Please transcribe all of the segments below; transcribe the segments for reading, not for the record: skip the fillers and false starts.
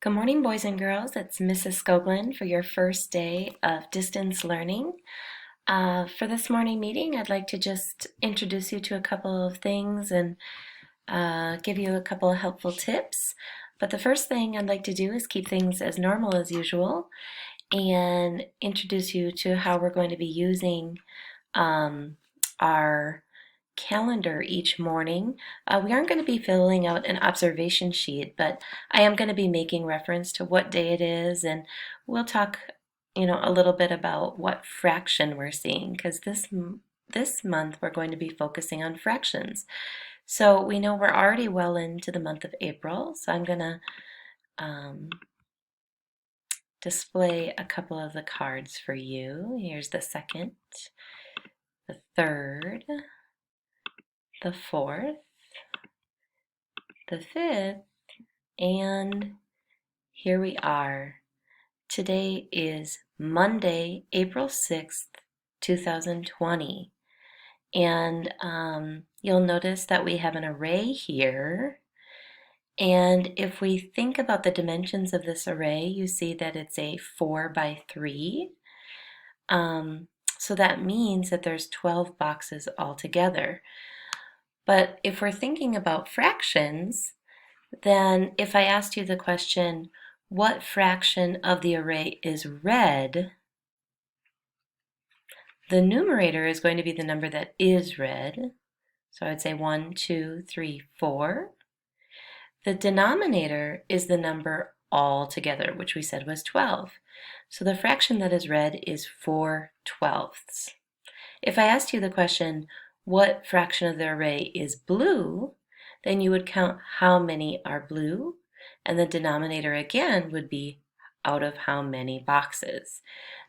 Good morning, boys and girls. It's Mrs. Skoglund for your first day of distance learning. For this morning meeting, I'd like to just introduce you to a couple of things and give you a couple of helpful tips. But the first thing I'd like to do is keep things as normal as usual and introduce you to how we're going to be using our calendar each morning. We aren't going to be filling out an observation sheet, but I am going to be making reference to what day it is, and we'll talk, a little bit about what fraction we're seeing, because this month we're going to be focusing on fractions. So we know we're already well into the month of April, so I'm going to display a couple of the cards for you. Here's the second, the third, the fourth, the fifth, and here we are. Today is Monday, April 6th, 2020. And you'll notice that we have an array here. And if we think about the dimensions of this array, you see that it's a 4 by 3. So that means that there's 12 boxes altogether. But if we're thinking about fractions, then if I asked you the question, what fraction of the array is red, the numerator is going to be the number that is red. So I'd say 1, 2, 3, 4. The denominator is the number all together, which we said was 12. So the fraction that is red is 4/12. If I asked you the question, what fraction of the array is blue, then you would count how many are blue, and the denominator again would be out of how many boxes.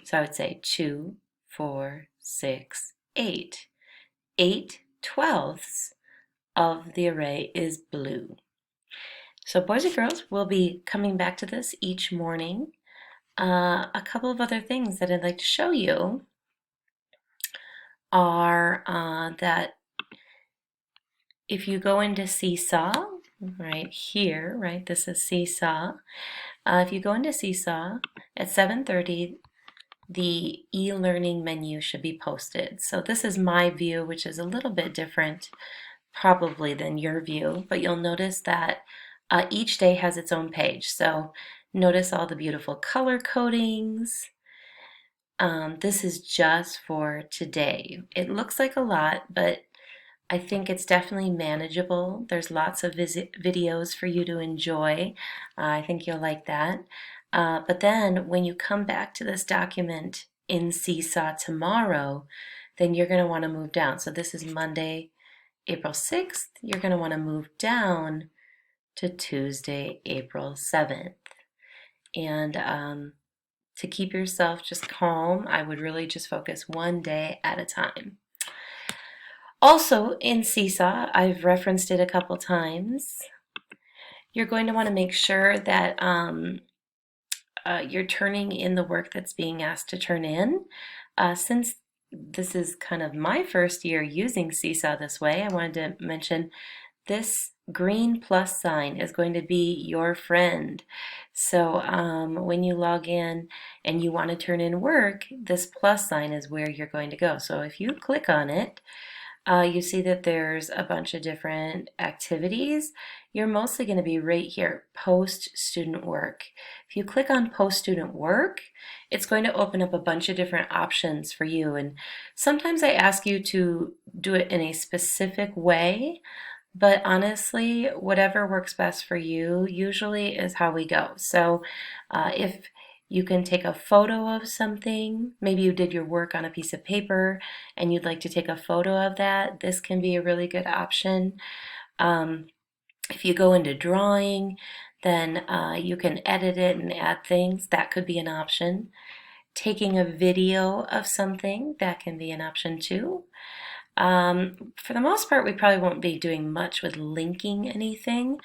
So I would say 2, 4, 6, 8. 8/12 of the array is blue. So boys and girls, we'll be coming back to this each morning. A couple of other things that I'd like to show you are that if you go into Seesaw, right here, right, this is Seesaw. If you go into Seesaw at 7:30, the e-learning menu should be posted. So this is my view, which is a little bit different probably than your view, but you'll notice that each day has its own page. So notice all the beautiful color codings. This is just for today. It looks like a lot, but I think it's definitely manageable. There's lots of videos for you to enjoy. I think you'll like that. But then when you come back to this document in Seesaw tomorrow, then you're going to want to move down. So this is Monday, April 6th. You're going to want to move down to Tuesday, April 7th. And to keep yourself just calm, I would really just focus one day at a time. Also in Seesaw, I've referenced it a couple times, you're going to want to make sure that you're turning in the work that's being asked to turn in. Since this is kind of my first year using Seesaw this way, I wanted to mention this green plus sign is going to be your friend. So when you log in and you want to turn in work, this plus sign is where you're going to go. So if you click on it, you see that there's a bunch of different activities. You're mostly going to be right here, post student work. If you click on post student work, it's going to open up a bunch of different options for you. And sometimes I ask you to do it in a specific way, but honestly, whatever works best for you usually is how we go. So if you can take a photo of something, maybe you did your work on a piece of paper and you'd like to take a photo of that, this can be a really good option. If you go into drawing, then you can edit it and add things. That could be an option. Taking a video of something, that can be an option too. For the most part, we probably won't be doing much with linking anything,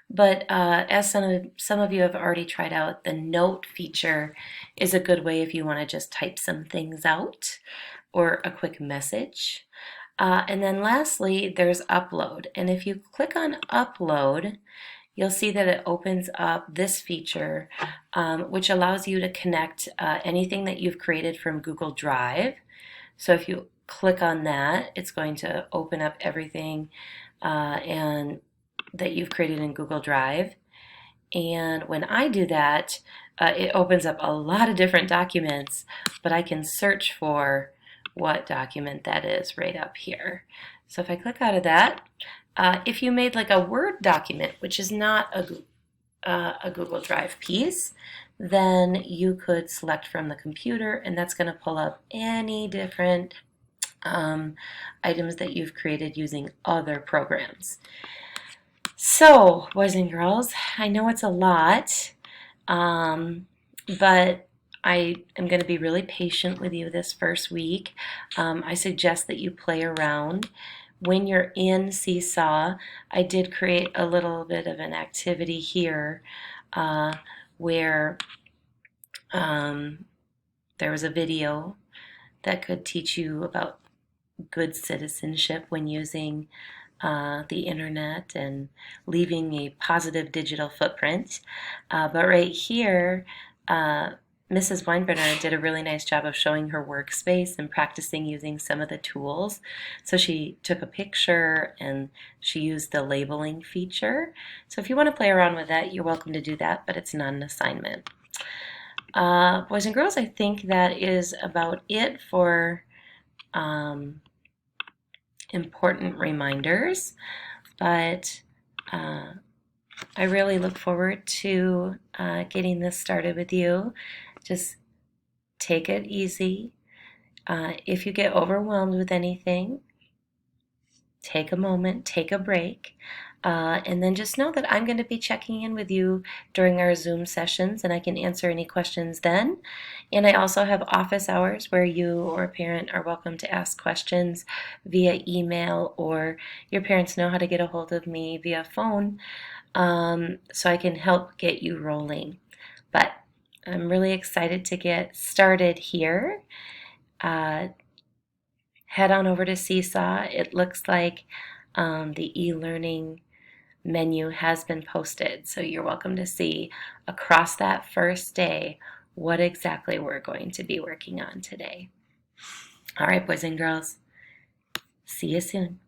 but as some of you have already tried out, the note feature is a good way if you want to just type some things out or a quick message. And then lastly, there's upload. And if you click on upload, you'll see that it opens up this feature, which allows you to connect anything that you've created from Google Drive. So if you click on that, it's going to open up everything and that you've created in Google Drive. And when I do that, it opens up a lot of different documents, but I can search for what document that is right up here. So if I click out of that, if you made like a Word document, which is not a Google Drive piece, then you could select from the computer, and that's going to pull up any different items that you've created using other programs. So, boys and girls, I know it's a lot, but I am going to be really patient with you this first week. I suggest that you play around. When you're in Seesaw, I did create a little bit of an activity here where there was a video that could teach you about good citizenship when using the internet and leaving a positive digital footprint. But right here, Mrs. Weinbrenner did a really nice job of showing her workspace and practicing using some of the tools. So she took a picture and she used the labeling feature. So if you want to play around with that, you're welcome to do that, but it's not an assignment. Boys and girls, I think that is about it for important reminders, but I really look forward to getting this started with you. Just take it easy. If you get overwhelmed with anything, take a moment, take a break, and then just know that I'm going to be checking in with you during our Zoom sessions, and I can answer any questions then. And I also have office hours where you or a parent are welcome to ask questions via email, or your parents know how to get a hold of me via phone, so I can help get you rolling. But I'm really excited to get started here. Head on over to Seesaw. It looks like the e-learning menu has been posted, so you're welcome to see across that first day what exactly we're going to be working on today. All right, boys and girls, see you soon.